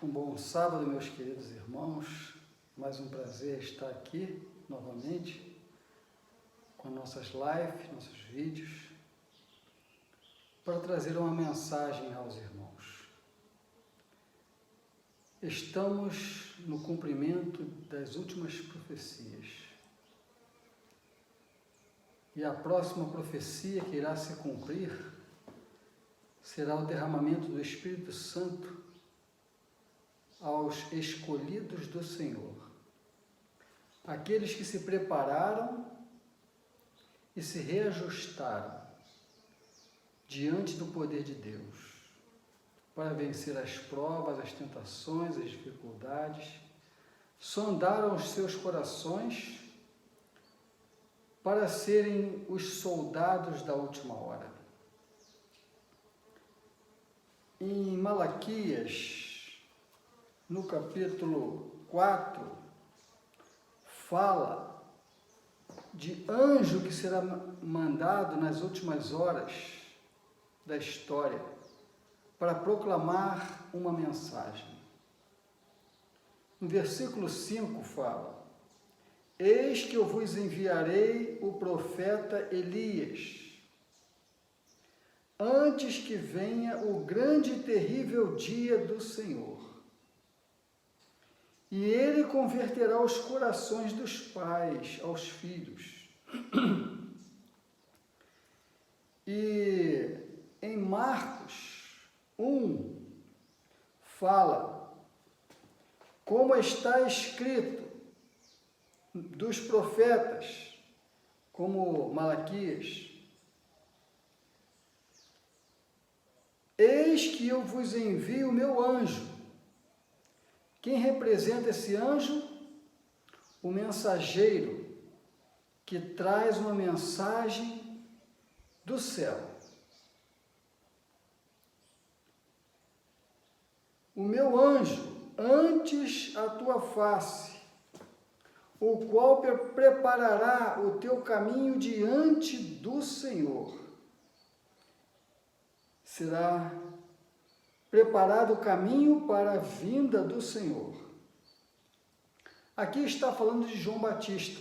Um bom sábado, meus queridos irmãos. Mais um prazer estar aqui novamente com nossas lives, nossos vídeos, para trazer uma mensagem aos irmãos. Estamos no cumprimento das últimas profecias. E a próxima profecia que irá se cumprir será o derramamento do Espírito Santo aos escolhidos do Senhor, aqueles que se prepararam e se reajustaram diante do poder de Deus, para vencer as provas, as tentações, as dificuldades, sondaram os seus corações para serem os soldados da última hora. Em Malaquias, no capítulo 4, fala de anjo que será mandado nas últimas horas da história para proclamar uma mensagem. No versículo 5 fala: Eis que eu vos enviarei o profeta Elias, antes que venha o grande e terrível dia do Senhor. E ele converterá os corações dos pais aos filhos. E em Marcos 1, fala como está escrito dos profetas, como Malaquias: Eis que eu vos envio o meu anjo. Quem representa esse anjo? O mensageiro que traz uma mensagem do céu. O meu anjo, antes a tua face, o qual preparará o teu caminho diante do Senhor. Será preparado o caminho para a vinda do Senhor. Aqui está falando de João Batista.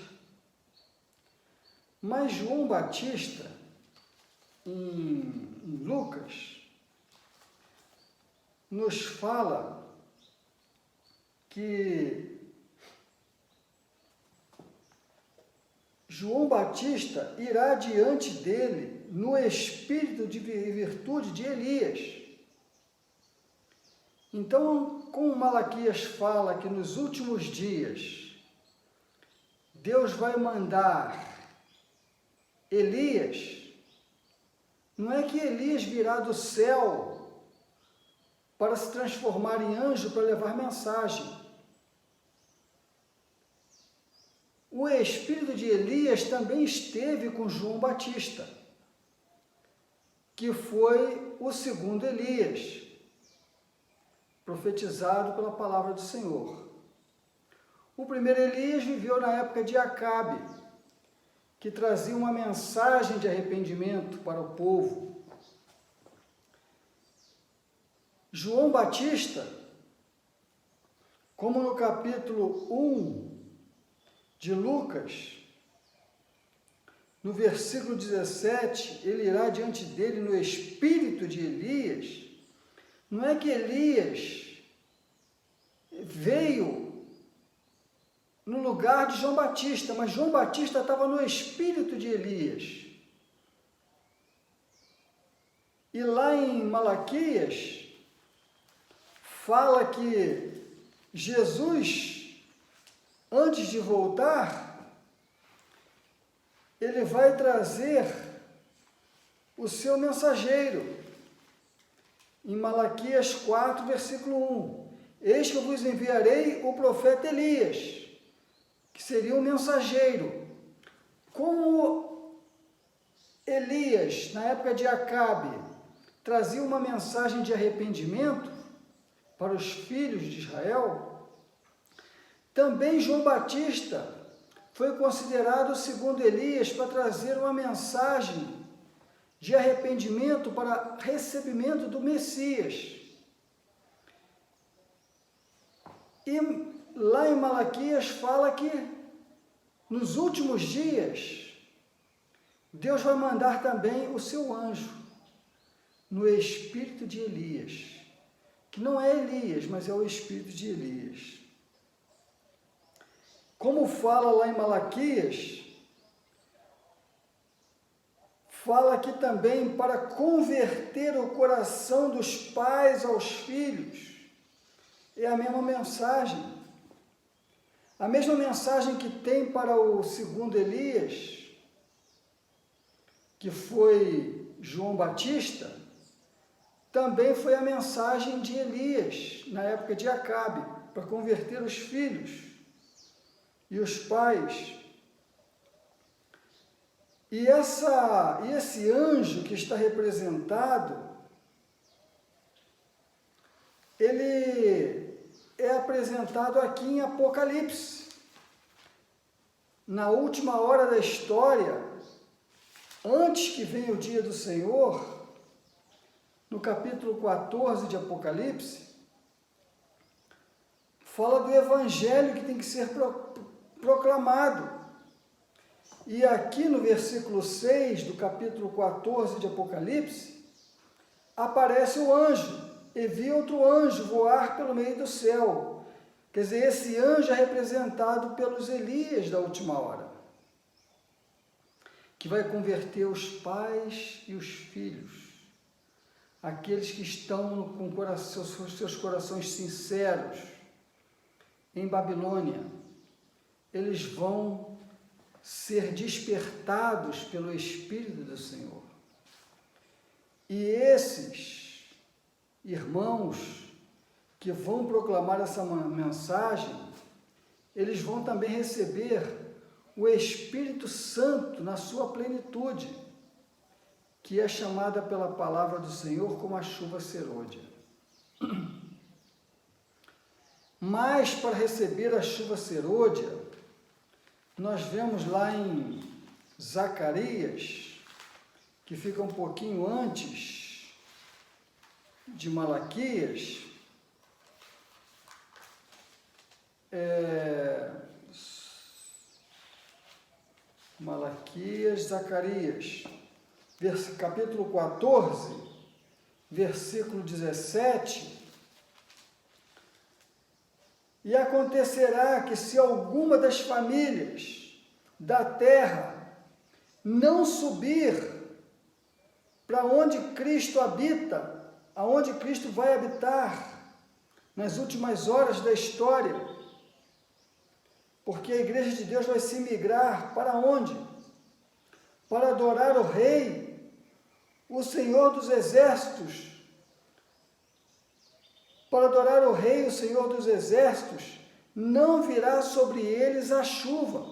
Mas João Batista, em Lucas, nos fala que João Batista irá diante dele no espírito de virtude de Elias. Então, como Malaquias fala que nos últimos dias Deus vai mandar Elias, não é que Elias virá do céu para se transformar em anjo para levar mensagem. O espírito de Elias também esteve com João Batista, que foi o segundo Elias, profetizado pela palavra do Senhor. O primeiro Elias viveu na época de Acabe, que trazia uma mensagem de arrependimento para o povo. João Batista, como no capítulo 1 de Lucas, no versículo 17, ele irá diante dele no espírito de Elias. Não é que Elias veio no lugar de João Batista, mas João Batista estava no espírito de Elias. E lá em Malaquias, fala que Jesus, antes de voltar, ele vai trazer o seu mensageiro. Em Malaquias 4, versículo 1, Eis que eu vos enviarei o profeta Elias, que seria um mensageiro. Como Elias, na época de Acabe, trazia uma mensagem de arrependimento para os filhos de Israel, também João Batista foi considerado o segundo Elias para trazer uma mensagem de arrependimento para recebimento do Messias. E lá em Malaquias fala que nos últimos dias Deus vai mandar também o seu anjo no espírito de Elias, que não é Elias, mas é o espírito de Elias. Como fala lá em Malaquias, fala aqui também para converter o coração dos pais aos filhos. É a mesma mensagem. A mesma mensagem que tem para o segundo Elias, que foi João Batista, também foi a mensagem de Elias, na época de Acabe, para converter os filhos e os pais. E esse anjo que está representado, ele é apresentado aqui em Apocalipse. Na última hora da história, antes que venha o dia do Senhor, no capítulo 14 de Apocalipse, fala do evangelho que tem que ser proclamado. E aqui no versículo 6 do capítulo 14 de Apocalipse, aparece o anjo, e vi outro anjo voar pelo meio do céu. Quer dizer, esse anjo é representado pelos Elias da última hora, que vai converter os pais e os filhos, aqueles que estão com seus corações sinceros em Babilônia. Eles vão ser despertados pelo Espírito do Senhor. E esses irmãos que vão proclamar essa mensagem, eles vão também receber o Espírito Santo na sua plenitude, que é chamada pela palavra do Senhor como a chuva serôdia. Mas para receber a chuva serôdia, nós vemos lá em Zacarias, que fica um pouquinho antes de Malaquias, Zacarias, capítulo 14, versículo 17, e acontecerá que se alguma das famílias da terra não subir para onde Cristo habita, aonde Cristo vai habitar nas últimas horas da história, porque a igreja de Deus vai se migrar para onde? Para adorar o Rei, o Senhor dos Exércitos. Para adorar o Rei, o Senhor dos Exércitos, não virá sobre eles a chuva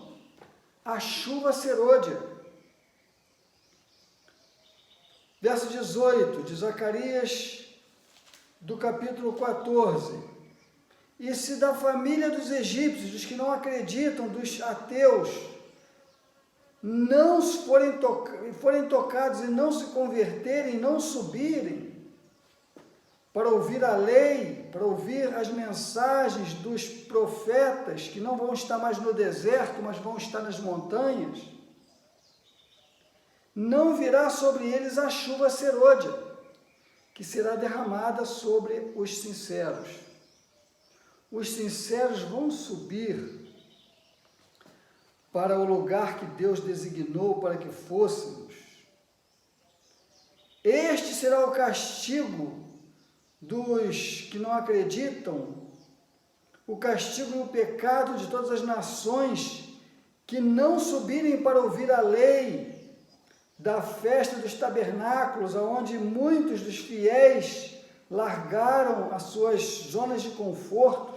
serôdia. Verso 18 de Zacarias, do capítulo 14. E se da família dos egípcios, dos que não acreditam, dos ateus, não forem tocados e não se converterem, não subirem, para ouvir a lei, para ouvir as mensagens dos profetas, que não vão estar mais no deserto, mas vão estar nas montanhas, não virá sobre eles a chuva serôdia, que será derramada sobre os sinceros. Os sinceros vão subir para o lugar que Deus designou para que fôssemos. Este será o castigo dos que não acreditam, o castigo e o pecado de todas as nações que não subirem para ouvir a lei da festa dos tabernáculos, onde muitos dos fiéis largaram as suas zonas de conforto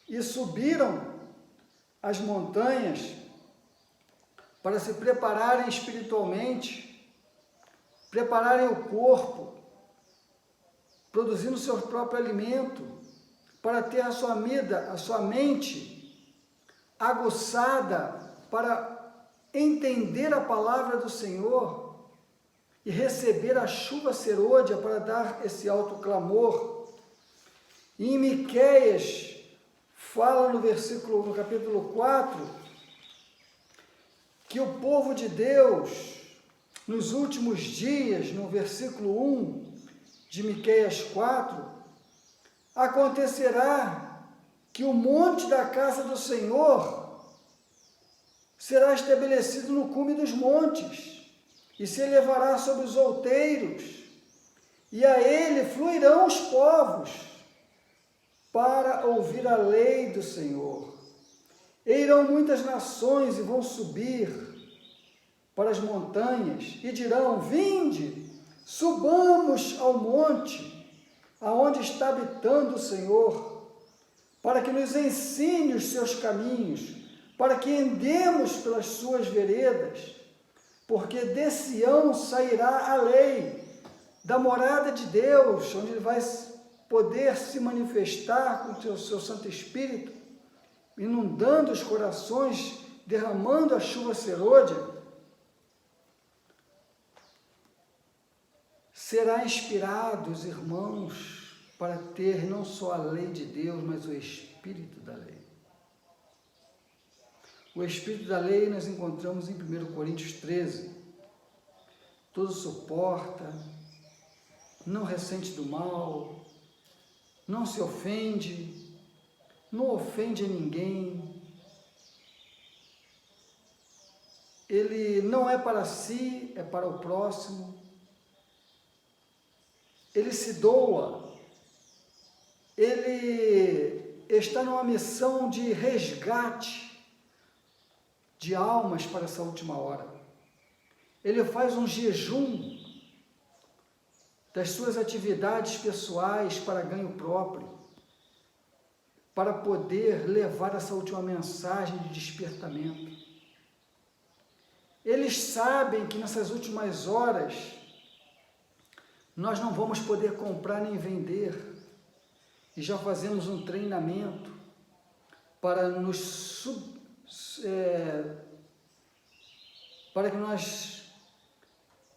e subiram as montanhas para se prepararem espiritualmente, prepararem o corpo, produzindo o seu próprio alimento, para ter a sua mente aguçada, para entender a palavra do Senhor e receber a chuva serôdia para dar esse alto clamor. E em Miqueias fala no capítulo 4, que o povo de Deus, nos últimos dias, no versículo 1 de Miqueias 4, acontecerá que o monte da casa do Senhor será estabelecido no cume dos montes, e se elevará sobre os outeiros, e a ele fluirão os povos, para ouvir a lei do Senhor. E irão muitas nações e vão subir para as montanhas, e dirão: vinde, subamos ao monte, aonde está habitando o Senhor, para que nos ensine os seus caminhos, para que andemos pelas suas veredas, porque de Sião sairá a lei, da morada de Deus, onde ele vai poder se manifestar com o seu Santo Espírito, inundando os corações, derramando a chuva serôdia. Será inspirado os irmãos para ter não só a lei de Deus, mas o Espírito da lei. O Espírito da lei nós encontramos em 1 Coríntios 13. Tudo suporta, não ressente do mal, não se ofende, não ofende a ninguém. Ele não é para si, é para o próximo. Ele se doa, ele está numa missão de resgate de almas para essa última hora. Ele faz um jejum das suas atividades pessoais para ganho próprio, para poder levar essa última mensagem de despertamento. Eles sabem que nessas últimas horas nós não vamos poder comprar nem vender, e já fazemos um treinamento para para que nós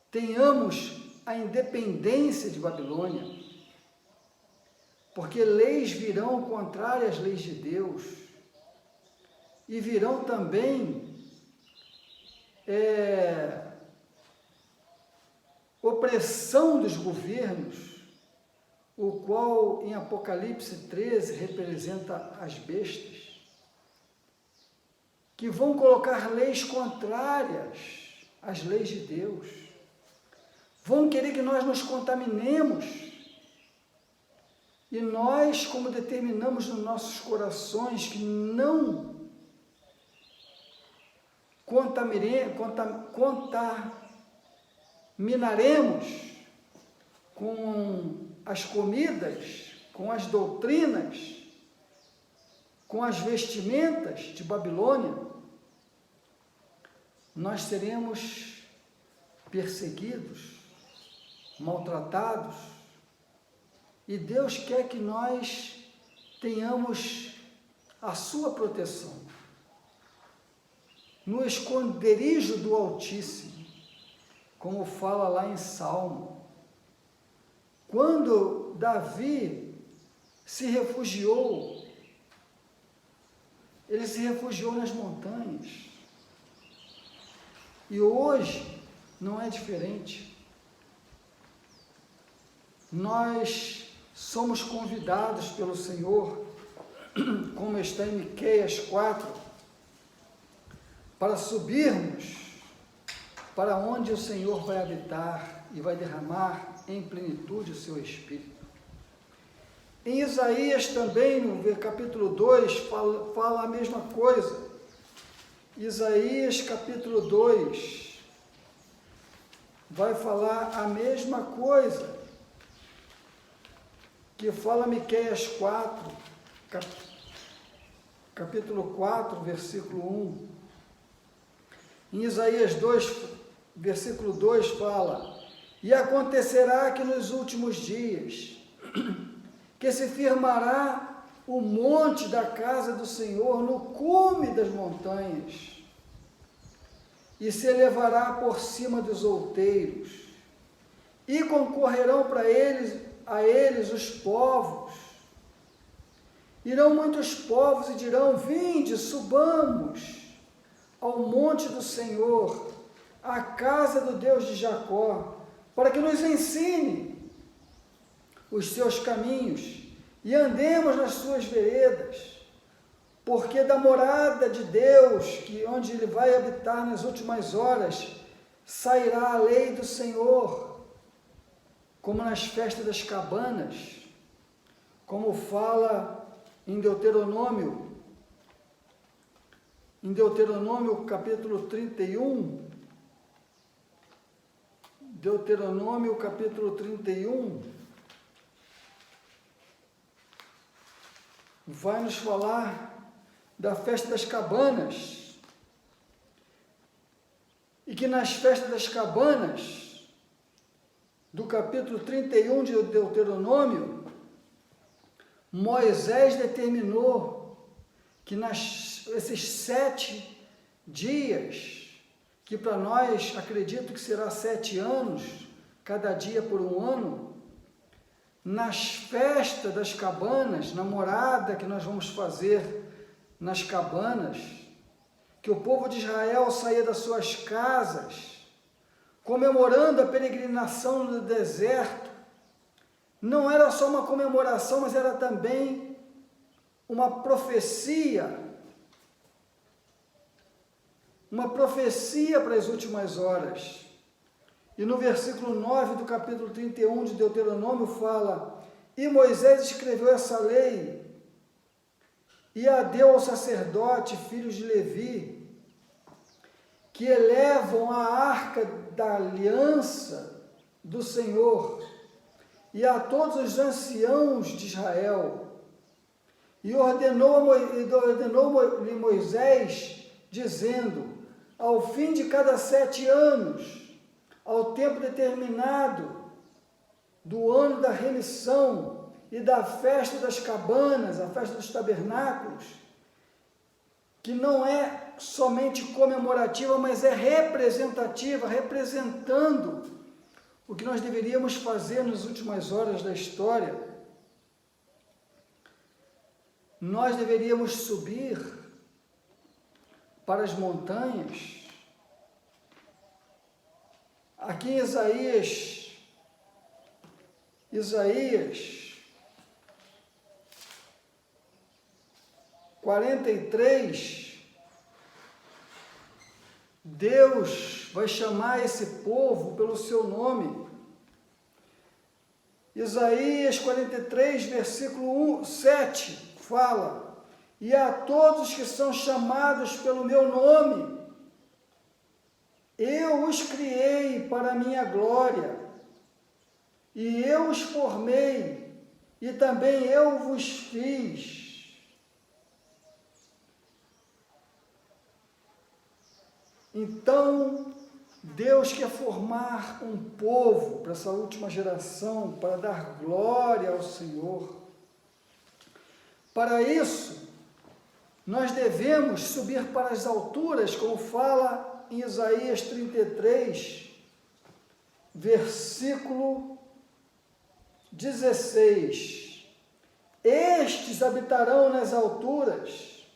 tenhamos a independência de Babilônia, porque leis virão contrárias às leis de Deus, e virão também opressão dos governos, o qual em Apocalipse 13 representa as bestas, que vão colocar leis contrárias às leis de Deus, vão querer que nós nos contaminemos, e nós, como determinamos nos nossos corações que não contaminaremos com as comidas, com as doutrinas, com as vestimentas de Babilônia, nós seremos perseguidos, maltratados, e Deus quer que nós tenhamos a sua proteção no esconderijo do Altíssimo, como fala lá em Salmo. Quando Davi se refugiou, ele se refugiou nas montanhas, e hoje não é diferente. Nós somos convidados pelo Senhor, como está em Miqueias 4, para subirmos para onde o Senhor vai habitar e vai derramar em plenitude o seu Espírito. Em Isaías também, no capítulo 2, fala a mesma coisa. Isaías capítulo 2 vai falar a mesma coisa que fala Miqueias 4, capítulo 4, versículo 1. Em Isaías 2, versículo 2 fala: e acontecerá que nos últimos dias, que se firmará o monte da casa do Senhor no cume das montanhas, e se elevará por cima dos outeiros, e concorrerão a eles os povos, Irão muitos povos e dirão: vinde, subamos ao monte do Senhor, à casa do Deus de Jacó, para que nos ensine os seus caminhos e andemos nas suas veredas. Porque da morada de Deus, onde Ele vai habitar nas últimas horas, sairá a lei do Senhor, como nas festas das cabanas, como fala em Deuteronômio capítulo 31, Deuteronômio capítulo 31, vai nos falar da festa das cabanas, e que nas festas das cabanas, do capítulo 31 de Deuteronômio, Moisés determinou que esses 7 dias, que para nós acredito que será 7 anos, cada dia por um ano, nas festas das cabanas, na morada que nós vamos fazer nas cabanas, que o povo de Israel saía das suas casas, comemorando a peregrinação no deserto. Não era só uma comemoração, mas era também uma profecia para as últimas horas. E no versículo 9 do capítulo 31 de Deuteronômio fala: e Moisés escreveu essa lei e a deu ao sacerdote, filhos de Levi, que elevam a arca da aliança do Senhor, e a todos os anciãos de Israel. E ordenou-lhe Moisés, dizendo: ao fim de cada 7 anos, ao tempo determinado do ano da remissão e da festa das cabanas, a festa dos tabernáculos, que não é somente comemorativa, mas é representativa, representando o que nós deveríamos fazer nas últimas horas da história. Nós deveríamos subir para as montanhas. Aqui em Isaías 43, Deus vai chamar esse povo pelo seu nome. Isaías 43, versículo 7, fala: e a todos que são chamados pelo meu nome, eu os criei para a minha glória, e eu os formei, e também eu vos fiz. Então, Deus quer formar um povo para essa última geração, para dar glória ao Senhor. Para isso, nós devemos subir para as alturas, como fala em Isaías 33, versículo 16. Estes habitarão nas alturas,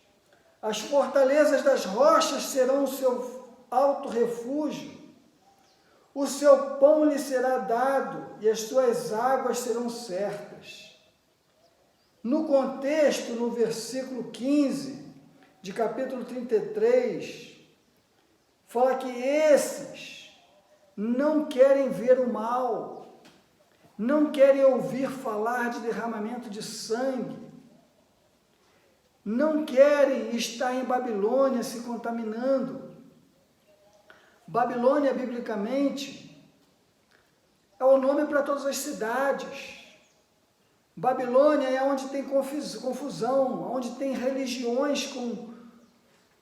as fortalezas das rochas serão o seu alto refúgio, o seu pão lhe será dado e as suas águas serão certas. No contexto, no versículo 15 de capítulo 33, fala que esses não querem ver o mal, não querem ouvir falar de derramamento de sangue, não querem estar em Babilônia se contaminando. Babilônia, biblicamente, é o nome para todas as cidades. Babilônia é onde tem confusão, onde tem religiões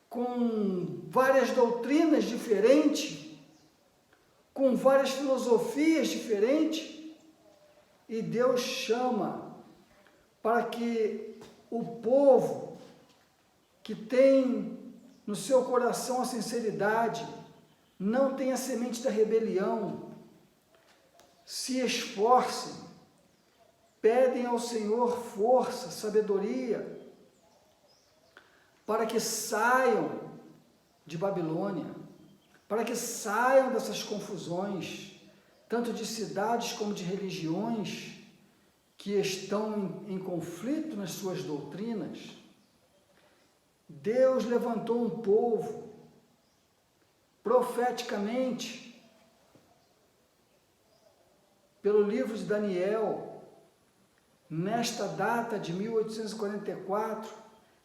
com várias doutrinas diferentes, com várias filosofias diferentes, e Deus chama para que o povo que tem no seu coração a sinceridade, não tem a semente da rebelião, se esforcem pedem ao Senhor força, sabedoria, para que saiam de Babilônia, para que saiam dessas confusões, tanto de cidades como de religiões que estão em conflito nas suas doutrinas. Deus levantou um povo, profeticamente, pelo livro de Daniel, nesta data de 1844,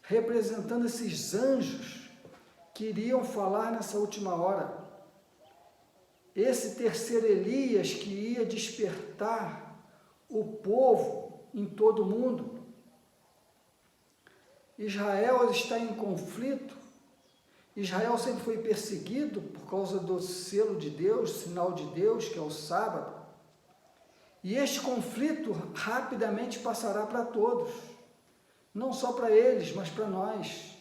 representando esses anjos que iriam falar nessa última hora. Esse terceiro Elias que ia despertar o povo em todo o mundo. Israel está em conflito. Israel sempre foi perseguido por causa do selo de Deus, sinal de Deus, que é o sábado. E este conflito rapidamente passará para todos. Não só para eles, mas para nós.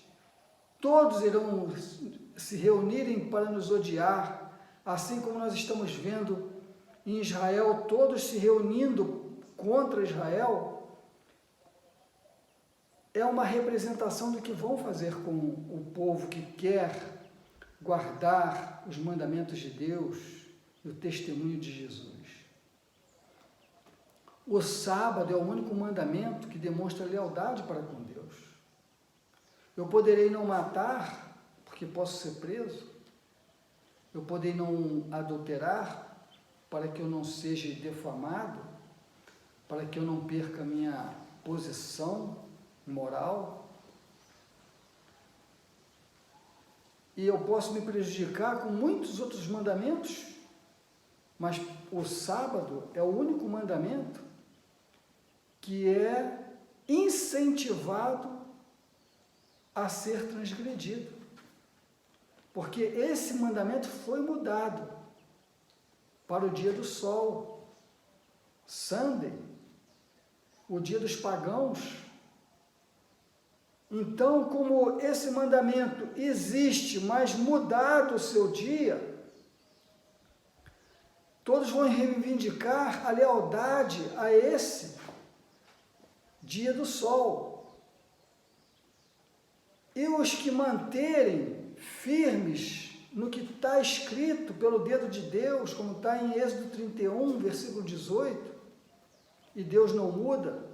Todos irão se reunirem para nos odiar, assim como nós estamos vendo em Israel, todos se reunindo contra Israel. É uma representação do que vão fazer com o povo que quer guardar os mandamentos de Deus e o testemunho de Jesus. O sábado é o único mandamento que demonstra lealdade para com Deus. Eu poderei não matar, porque posso ser preso. Eu poderei não adulterar, para que eu não seja defamado, para que eu não perca a minha posição moral. E eu posso me prejudicar com muitos outros mandamentos, mas o sábado é o único mandamento que é incentivado a ser transgredido. Porque esse mandamento foi mudado para o dia do sol, Sunday, o dia dos pagãos. Então, como esse mandamento existe, mas mudado o seu dia, todos vão reivindicar a lealdade a esse dia do sol. E os que manterem firmes no que está escrito pelo dedo de Deus, como está em Êxodo 31, versículo 18, e Deus não muda,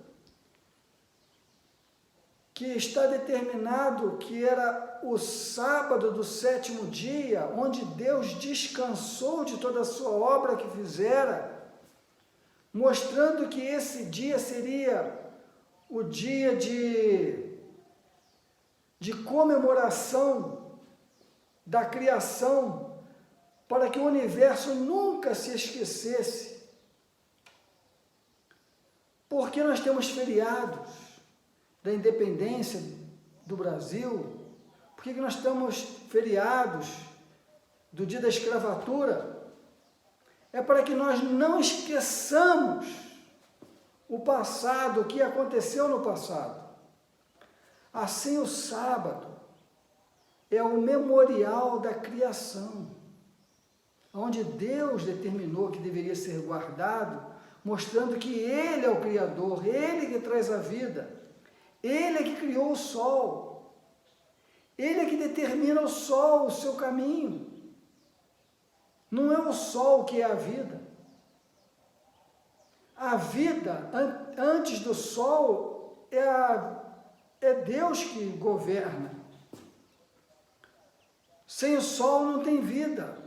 que está determinado que era o sábado do sétimo dia, onde Deus descansou de toda a sua obra que fizera, mostrando que esse dia seria o dia de comemoração da criação, para que o universo nunca se esquecesse. Porque nós temos feriados da independência do Brasil? Por que nós temos feriados do dia da escravatura? É para que nós não esqueçamos o passado, o que aconteceu no passado. Assim, o sábado é o memorial da criação, onde Deus determinou que deveria ser guardado, mostrando que Ele é o Criador, Ele que traz a vida, Ele é que criou o sol, Ele é que determina o sol, o seu caminho. Não é o sol que é a vida. A vida, antes do sol, é Deus que governa. Sem o sol não tem vida,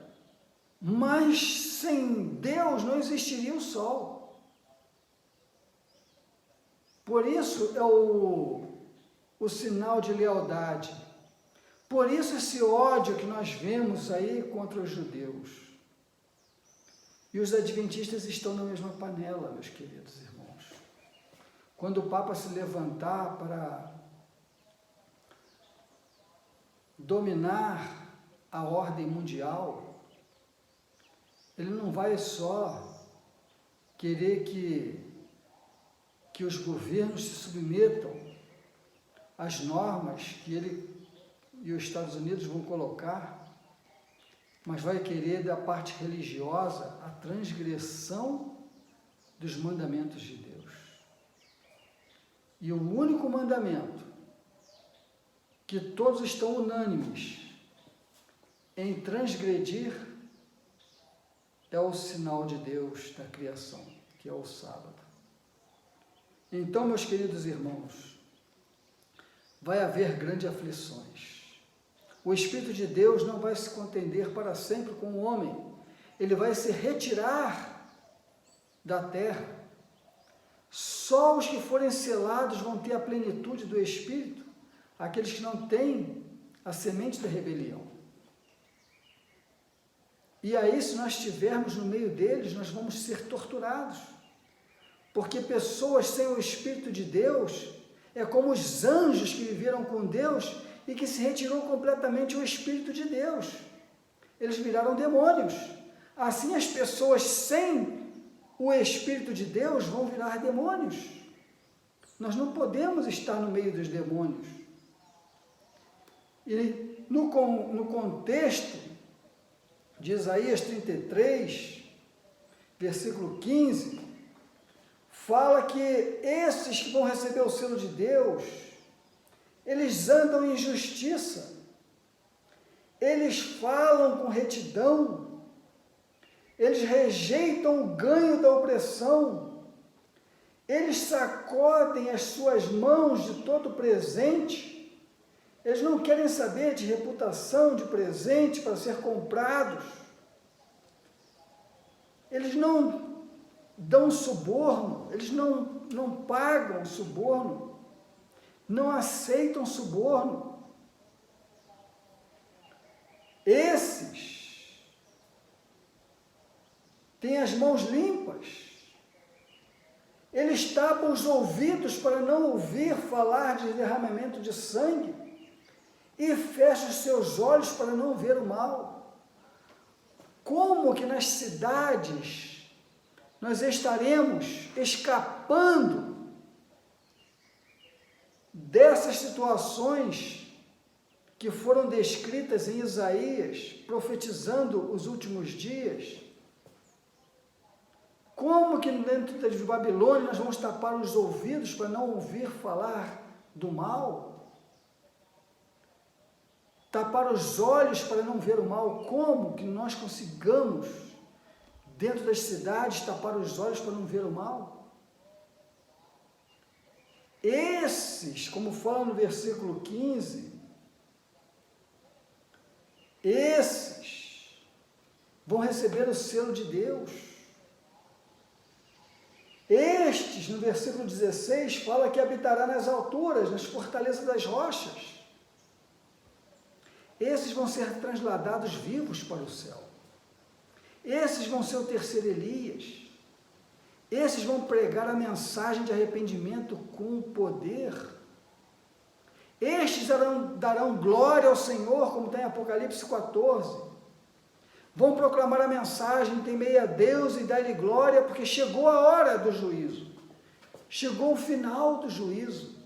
mas sem Deus não existiria o sol. Por isso é o sinal de lealdade. Por isso esse ódio que nós vemos aí contra os judeus. E os adventistas estão na mesma panela, meus queridos irmãos. Quando o Papa se levantar para dominar a ordem mundial, ele não vai só querer que os governos se submetam às normas que ele e os Estados Unidos vão colocar, mas vai querer da parte religiosa a transgressão dos mandamentos de Deus. E o único mandamento que todos estão unânimes em transgredir é o sinal de Deus da criação, que é o sábado. Então, meus queridos irmãos, vai haver grandes aflições. O Espírito de Deus não vai se contender para sempre com o homem. Ele vai se retirar da terra. Só os que forem selados vão ter a plenitude do Espírito, aqueles que não têm a semente da rebelião. E aí, se nós estivermos no meio deles, nós vamos ser torturados. Porque pessoas sem o Espírito de Deus é como os anjos que viveram com Deus e que se retirou completamente o Espírito de Deus. Eles viraram demônios. Assim, as pessoas sem o Espírito de Deus vão virar demônios. Nós não podemos estar no meio dos demônios. E no contexto de Isaías 33, versículo 15, fala que esses que vão receber o selo de Deus, eles andam em justiça, eles falam com retidão, eles rejeitam o ganho da opressão, eles sacodem as suas mãos de todo presente, eles não querem saber de reputação, de presente para ser comprados, eles não dão suborno, eles não pagam suborno, não aceitam suborno. Esses têm as mãos limpas, eles tapam os ouvidos para não ouvir falar de derramamento de sangue e fecham os seus olhos para não ver o mal. Como que nas cidades nós estaremos escapando dessas situações que foram descritas em Isaías, profetizando os últimos dias? Como que dentro da Babilônia nós vamos tapar os ouvidos para não ouvir falar do mal? Tapar os olhos para não ver o mal? Como que nós consigamos, dentro das cidades, tapar os olhos para não ver o mal? Esses, como fala no versículo 15, esses vão receber o selo de Deus. Estes, no versículo 16, fala que habitará nas alturas, nas fortalezas das rochas. Esses vão ser transladados vivos para o céu. Esses vão ser o terceiro Elias. Esses vão pregar a mensagem de arrependimento com poder. Estes darão glória ao Senhor, como está em Apocalipse 14. Vão proclamar a mensagem, temei a Deus e dai-lhe glória, porque chegou a hora do juízo. Chegou o final do juízo.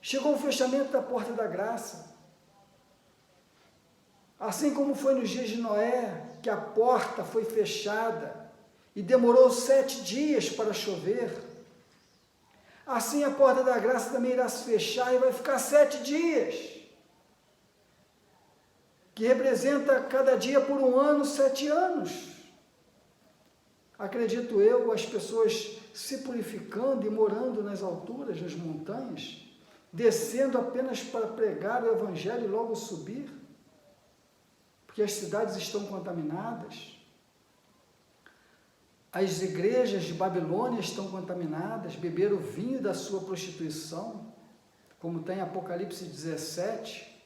Chegou o fechamento da porta da graça. Assim como foi nos dias de Noé, que a porta foi fechada e demorou 7 dias para chover, assim a porta da graça também irá se fechar e vai ficar 7 dias, que representa cada dia por um ano, 7 anos. Acredito eu, as pessoas se purificando e morando nas alturas, nas montanhas, descendo apenas para pregar o Evangelho e logo subir, porque as cidades estão contaminadas, as igrejas de Babilônia estão contaminadas, beberam o vinho da sua prostituição, como está em Apocalipse 17,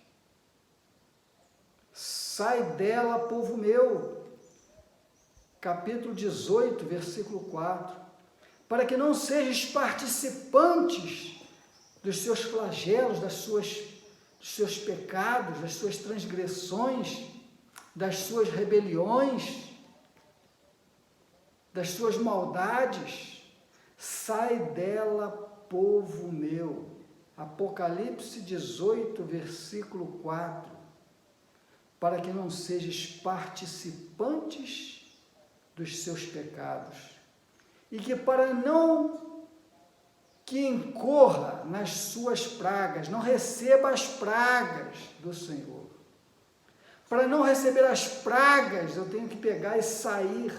sai dela, povo meu, capítulo 18, versículo 4, para que não sejais participantes dos seus flagelos, dos seus pecados, das suas transgressões, das suas rebeliões, das suas maldades, sai dela, povo meu. Apocalipse 18, versículo 4, para que não sejais participantes dos seus pecados, e que para não que incorra nas suas pragas, não receba as pragas do Senhor. Para não receber as pragas, eu tenho que pegar e sair,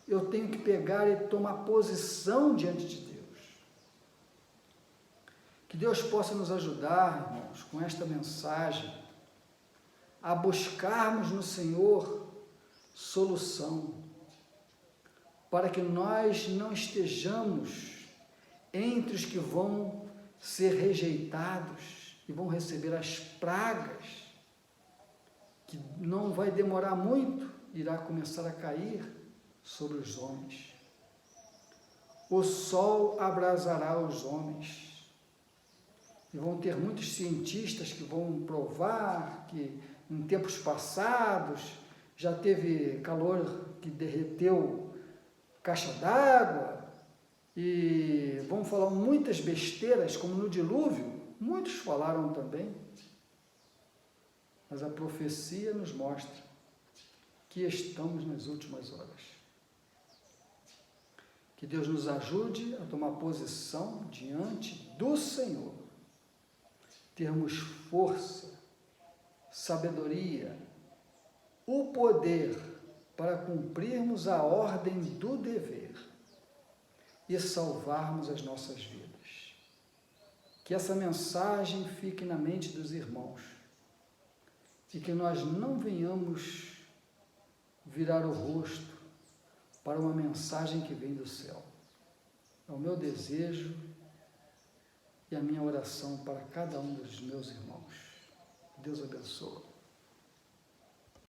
eu tenho que pegar e tomar posição diante de Deus. Que Deus possa nos ajudar, irmãos, com esta mensagem, a buscarmos no Senhor solução, para que nós não estejamos entre os que vão ser rejeitados e vão receber as pragas, que não vai demorar muito, irá começar a cair sobre os homens. O sol abrasará os homens, e vão ter muitos cientistas que vão provar que em tempos passados já teve calor que derreteu caixa d'água, e vão falar muitas besteiras, como no dilúvio, muitos falaram também, mas a profecia nos mostra que estamos nas últimas horas. Que Deus nos ajude a tomar posição diante do Senhor, termos força, sabedoria, o poder para cumprirmos a ordem do dever e salvarmos as nossas vidas. Que essa mensagem fique na mente dos irmãos e que nós não venhamos virar o rosto para uma mensagem que vem do céu. É o meu desejo e a minha oração para cada um dos meus irmãos. Deus abençoe.